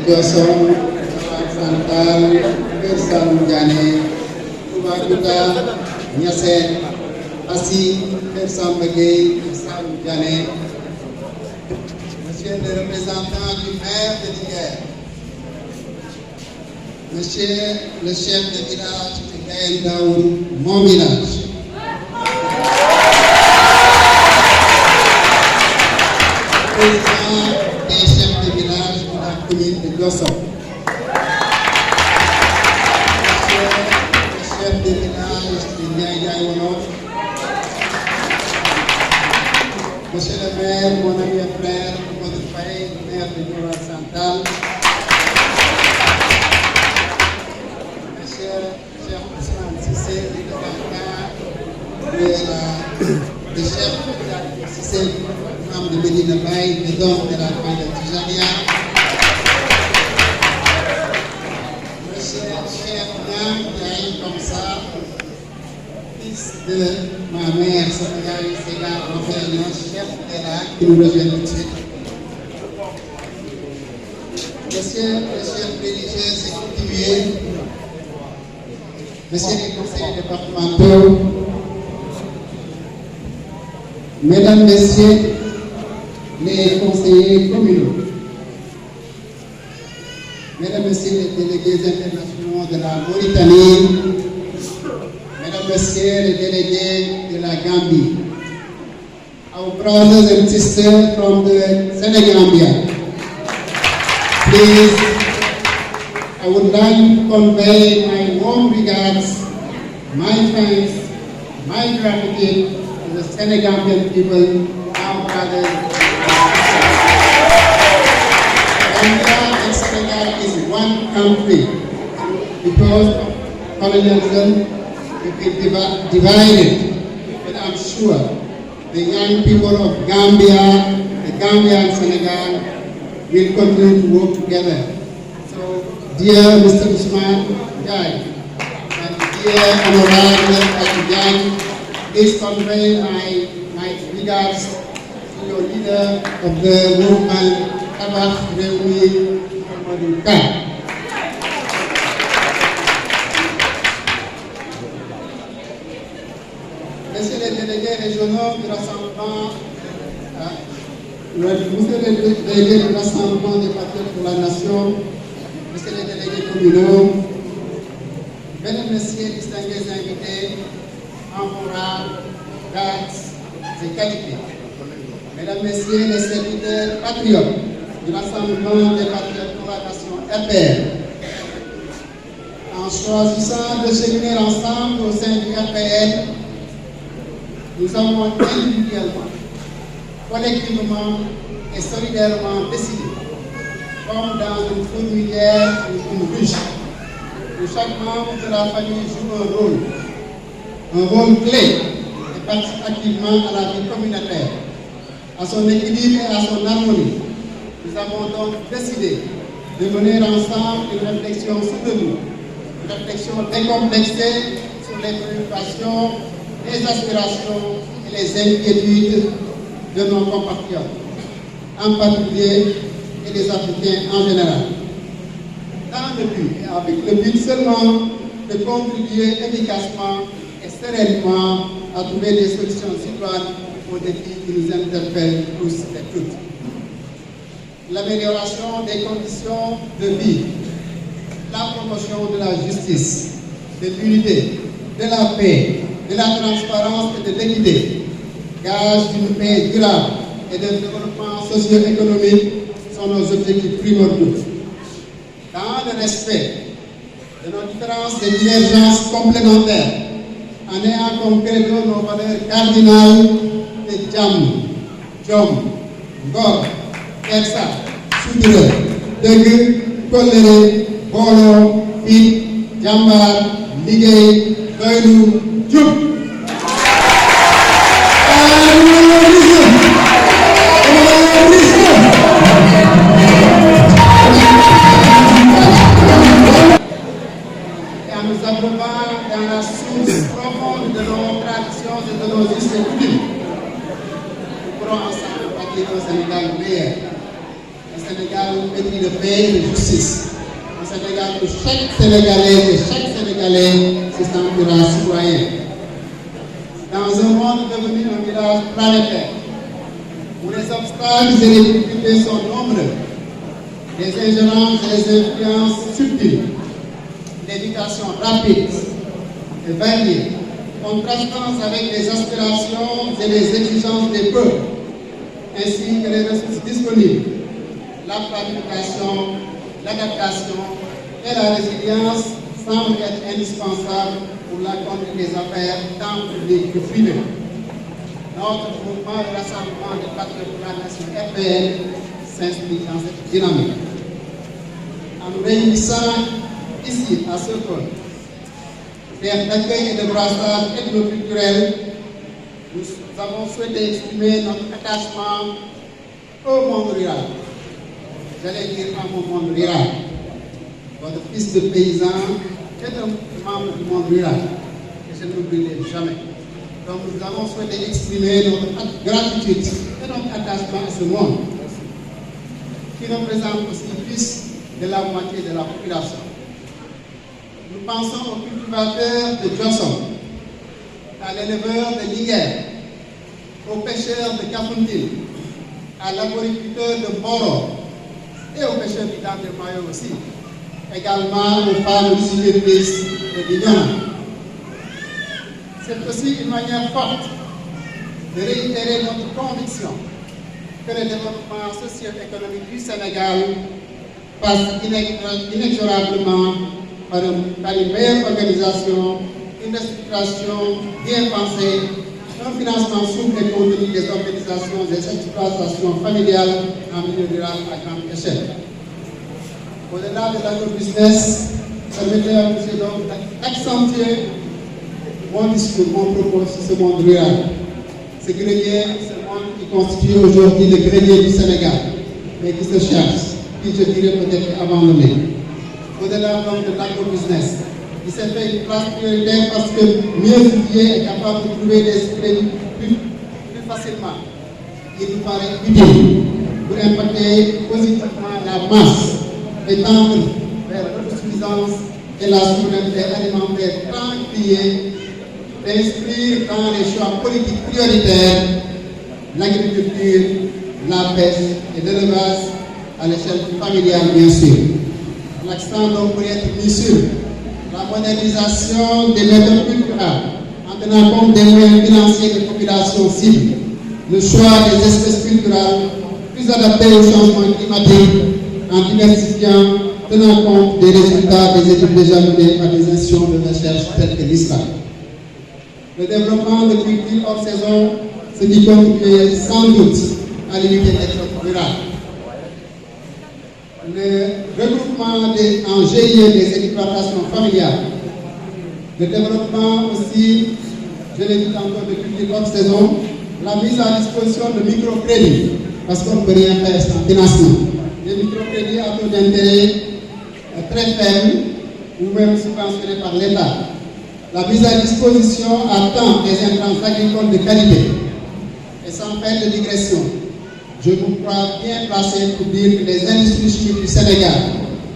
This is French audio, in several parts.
Diossong, Santal, Kersan Diané, Toubacouta, Niassène, Assi, Kersan Bagay, Kersan Diané, Monsieur le représentant du maire de Linguère, Monsieur le chef de village de Gaël Daoud, mon village. Président des chefs de village de la commune de Diossong. Monsieur le chef de village de Ndiaye Wono. Monsieur le maire, mon ami et frère, votre frère, maire de Dioura Santal. Monsieur Cheikh Ousmane Cissé, le chef Cissé, membre de Medina Baye, le don de la famille de Tijania. Monsieur Cheikh Niang, Ndiaye comme ça, fils de ma mère, Sophia Sega, enseignant, chef de la qui nous rejoint tout de suite. Monsieur le chef religieux, c'est coutumier. Monsieur les conseillers départementaux, mesdames, messieurs, les conseillers communaux, mesdames, messieurs les délégués internationaux de la Mauritanie, mesdames, messieurs les délégués de la Gambie, our brothers and sisters from the Senegambia, please, I would like to convey my warm regards, my thanks, my gratitude to the Senegambian people, our brothers. Gambia and Senegal is one country. Because of colonialism, we've been divided. But I'm sure the young people of Gambia, the Gambia and Senegal will continue to work together. Dear Mr. Usman Jai, and dear Honorable Jai, please convey my regards to your leader of the movement, Tabakh Rewmi Amadouka. Messieurs les délégués régionaux du rassemblement, Monsieur les délégués du rassemblement des patriotes pour la nation, Monsieur les délégués communaux, mesdames, messieurs, distingués invités, honorables, grades et qualités, mesdames, messieurs les serviteurs patriotes du Rassemblement des patriotes pour la nation RPR, en choisissant de se unir ensemble au sein du RPR, nous avons individuellement, collectivement et solidairement décidé, comme dans une fourmilière ou une ruche, où chaque membre de la famille joue un rôle clé et participe activement à la vie communautaire, à son équilibre et à son harmonie. Nous avons donc décidé de mener ensemble une réflexion soutenue, une réflexion décomplexée sur les préoccupations, les aspirations et les inquiétudes de nos compatriotes, en particulier et des Africains en général. Dans le but, et avec le but seulement de contribuer efficacement et sereinement à trouver des solutions citoyennes aux défis qui nous interpellent tous et toutes. L'amélioration des conditions de vie, la promotion de la justice, de l'unité, de la paix, de la transparence et de l'équité, gage d'une paix durable et d'un développement socio-économique sont nos objectifs primordiaux. Dans le respect de nos différences et divergences complémentaires, en ayant comme credo nos valeurs cardinales de Jam, Jom, Ngor, Kersa, Soudure, Deug, Kolere, Bolo, Fit, Jambar, Ligue, Doylou, Djoub. Dans la source profonde de nos traditions et de nos us et coutumes, nous pourrons ensemble bâtir un Sénégal meilleur, un Sénégal asymétrie de paix et de justice. Au Sénégal, où chaque Sénégalais et chaque Sénégalais se sentira citoyen. Dans un monde devenu un village planétaire, où les obstacles et les difficultés sont nombreux, les ingérences et les influences subtiles, l'éducation rapide et variée, contrastant avec les aspirations et les exigences des peuples, ainsi que les ressources disponibles, la planification, l'adaptation et la résilience semblent être indispensables pour la conduite des affaires tant publiques que privées. Notre mouvement de rassemblement des patriotes pour la nation RPN s'inscrit dans cette dynamique. En nous réunissant ici à ce col, terre d'accueil et de brassage ethno-culturel, nous avons souhaité exprimer notre attachement au monde rural. J'allais dire à mon monde rural. Votre fils de paysan est un membre du monde rural. Et je ne l'oublierai jamais. Donc nous avons souhaité exprimer notre gratitude et notre attachement à ce monde, qui représente aussi plus de la moitié de la population. Nous pensons aux cultivateurs de Johnson, à l'éleveur de Niger, aux pêcheurs de Kafountine, à l'agriculteur de Moro et aux pêcheurs de Mayo aussi, également aux femmes musiciennes de Dignona. C'est aussi une manière forte de réitérer notre conviction que le développement socio-économique du Sénégal passe inexorablement par une meilleure organisation, une restructuration bien pensée, un financement souple et contenu des organisations et des exploitations familiales en milieu rural à grande échelle. Au-delà de l'agrobusiness, permettez-moi donc d'accentuer mon discours, mon propos sur ce monde rural. Ce grenier, ce monde qui constitue aujourd'hui le grenier du Sénégal, mais qui se cherche, qui je dirais peut-être abandonné. Au-delà donc de l'agrobusiness, il s'est fait une place prioritaire parce que mieux étudié est capable de trouver des crédits plus facilement. Il nous paraît utile pour impacter positivement la masse et tendre vers l'autosuffisance et la souveraineté alimentaire tant criée, d'inscrire dans les choix politiques prioritaires l'agriculture, la pêche et l'élevage à l'échelle familiale bien sûr. L'accent donc pourrait être mis sur la modernisation des méthodes culturelles en tenant compte des moyens financiers des populations cibles, le choix des espèces culturelles plus adaptées au changement climatique en diversifiant, tenant compte des résultats des études déjà menées par des institutions de recherche telles que l'ISRA. Le développement de cultures hors saison, ce qui contribue sans doute à limiter l'exode rural. Le regroupement en GIE des exploitations familiales, le développement aussi, je l'ai dit encore, de cultures hors saison, la mise à disposition de microcrédits, parce qu'on ne peut rien faire sans financement. Les microcrédits à taux d'intérêt très faibles ou même subventionnés par l'État. La mise à disposition à temps des intrants agricoles de qualité. Et sans faire de digression, je vous crois bien placé pour dire que les industries chimiques du Sénégal,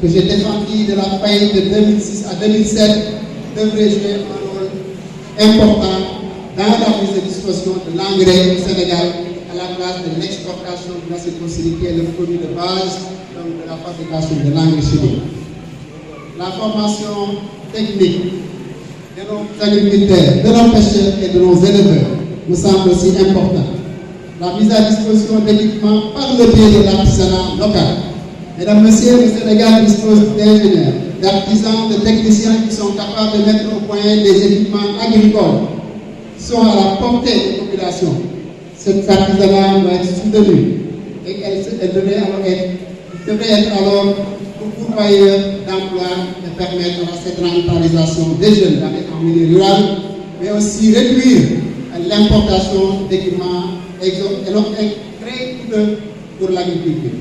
que j'ai défendues de la faillite de 2006 à 2007, devraient jouer un rôle important dans la mise à disposition de l'engrais au Sénégal à la place de l'exportation de l'acide qui est le produit de base donc de la fabrication de l'engrais chimique. La formation technique de nos agriculteurs, de nos pêcheurs et de nos éleveurs nous semble aussi importante. La mise à disposition d'équipements par le biais de l'artisanat local. Mesdames, Messieurs, le Sénégal dispose d'ingénieurs, d'artisans, de techniciens qui sont capables de mettre au point des équipements agricoles qui sont à la portée des populations. Cet artisanat doit être soutenu et elle devrait être alors pour pourvoyeur d'emploi et permettre cette rentabilisation des jeunes en milieu rural, mais aussi réduire l'importation d'équipements et donc très coûteux pour l'agriculture.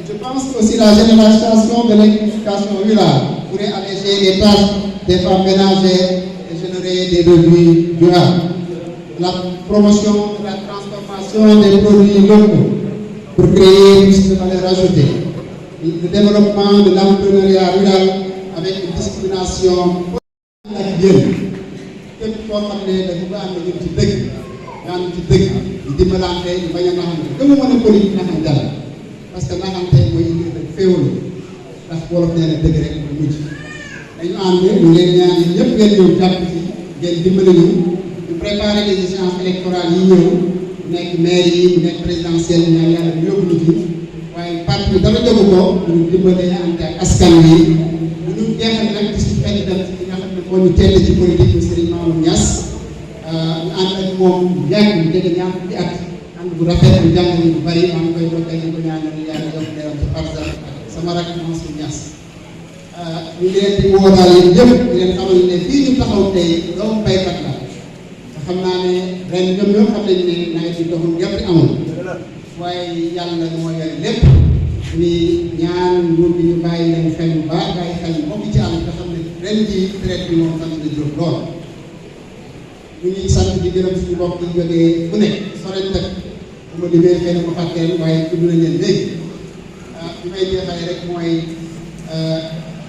Je pense aussi la généralisation de l'électrification rurale pourrait alléger les tâches des femmes ménagères et générer des revenus durables. La promotion de la transformation des produits locaux pour créer plus de valeur ajoutée, le développement de l'entrepreneuriat rural avec une discrimination ak yéen képp koo xam ne dañu ko ànd ñun ci dëgg nga ànd ci dëgg di dimbalante ñu bañ a naxante gëmu mën a politique naxante dara parce que naxante mooy indi rek féewalu ndax wolof nee na dëgg rek mu mujj dañu ànd ñu leen ñaan yi ñëpp ngeen ñëw jàpp ci ngeen dimbali ñu préparer les échéances électorales yi ñëw mu nekk maire yi mu nekk présidentielle ñaan yàlla ñu yóbbu ñu ci waaye parti bi dara jógu ko ñu dimbali ante ak askan wi bu ñu jeexal nag ci suñu fenn dem ci nga xam ne moo ñu teel ci politique bi Serigne Mamadou Niass ñu ànd ak moom yàgg ñu jege ñaar fukki at ànd bu rafet bu jàng bu bari maa ngi koy doon dañu ko ñaanal yàlla yokk leeram ci Barza sama rakk Mansour Niass ñu leen di woo daal yéen ñëpp di leen xamal ne fii ñu taxaw tey doomu baykat la te xam naa ne ren ñoom ñoo xam nañ ne nawet bi doxul gerte amul waaye yàlla moo yore lépp ni ñaan nguur bi ñu bàyyi leen xel bu baax bàyyi xel mbokk ci àll nga xam ne ren jii traite bi moom tamit la jóg lool ñu ngi sant di gërëm suñu mbokk yi jógee fu nekk soreen tëkk bu ma limee xëy na ma fàtteel waaye tudd nañ leen léegi bi may jeexale rek mooy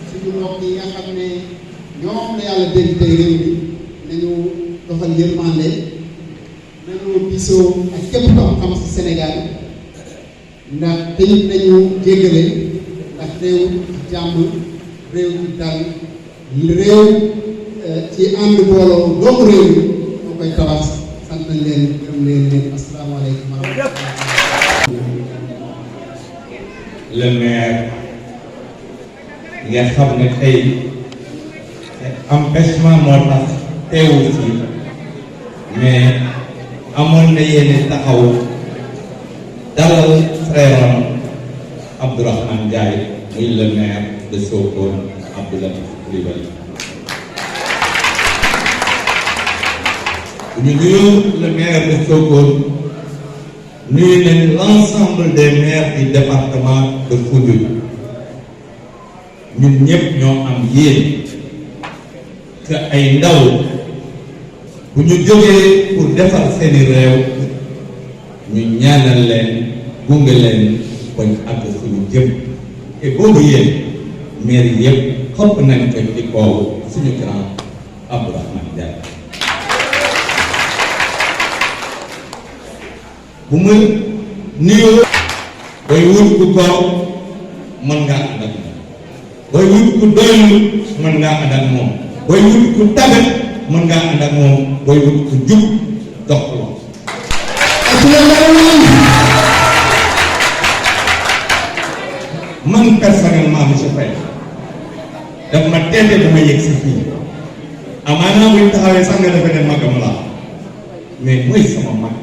suñu mbokk yi nga xam ne ñoom la yàlla dégg tey réew mi nañu doxal yërmande nañu diisoo ak képp ko am xam si Sénégal ndax tey nañu jéggale ndax réew jàmm réew ci dal réew ci ànd booloo doomu réew mi moo koy tabax sant nañ leen gërëm leen asalaamaaleykum wa rahmatulah. le maire nga xam ne tey empêchement moo tax teewu ci mais amoon na yéene taxaw dalal frère Abdourahmane Ndiaye muy le maire de Sokone Abdou Latif Coulibaly ñu nuyu le maire de Sokone nuyu nañ l'ensemble des maires du département de Foundiougne ñun ñëpp ñoo am yéen que ay ndaw bu ñu jógee pour defar seeni réew ñu ñaanal leen gunge leen bañ àgg fu ñu jëm te boobu yéen maire yëpp xopp nañ ko ci kaw suñu grand Abdourahmane Ndiaye bu mu nuyoo booy wut ku toog mën ngaa ànd ak moom booy wut ku doylu mën ngaa ànd ak moom booy wut ku tagat mën ngaa ànd ak moom booy wut ku jub dox la man personnellement monsieur Faye daf ma teete dama yegg si fii amaana buñ taxawee sax nga defe ne magam laa mais mooy sama mag